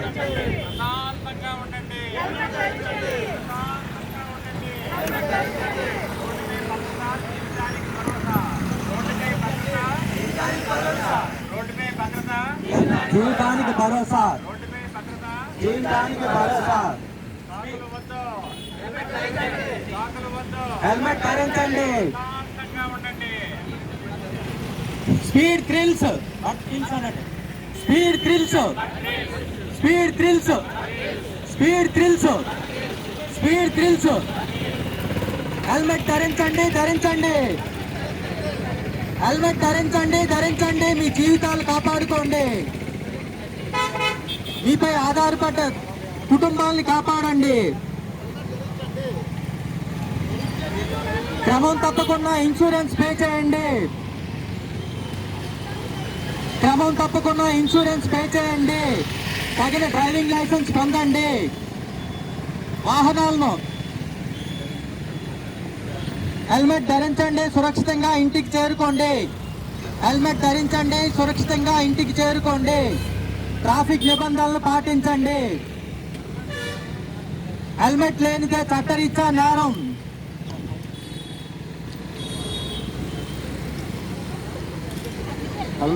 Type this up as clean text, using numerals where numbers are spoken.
ప్రశాంతంగా ఉండండి. రోడ్డుపై భద్రత, జీవితానికి భరోసా, రోడ్డుపై భద్రత, జీవితానికి భరోసా. సాకులు వద్దు, సాకులు వద్దు. హెల్మెట్ ధరించండి. ప్రశాంతంగా ఉండండి. Speed thrills, speed thrills, speed thrills, speed thrills, speed thrills. Helmet ధరించండి, ధరించండి. హెల్మెట్ ధరించండి, ధరించండి. మీ జీవితాలు కాపాడుకోండి. మీపై ఆధారపడ్డ కుటుంబాన్ని కాపాడండి. క్రమం తప్పకుండా ఇన్సూరెన్స్ పే చేయండి. క్రమం తప్పకుండా ఇన్సూరెన్స్ పే చేయండి. తగిన డ్రైవింగ్ లైసెన్స్ పొందండి. వాహనాలను హెల్మెట్ ధరించండి, సురక్షితంగా ఇంటికి చేరుకోండి. హెల్మెట్ ధరించండి, సురక్షితంగా ఇంటికి చేరుకోండి. ట్రాఫిక్ నిబంధనలు పాటించండి. హెల్మెట్ లేనిదే చట్టరీత్యా నేరం. హెల్మెట్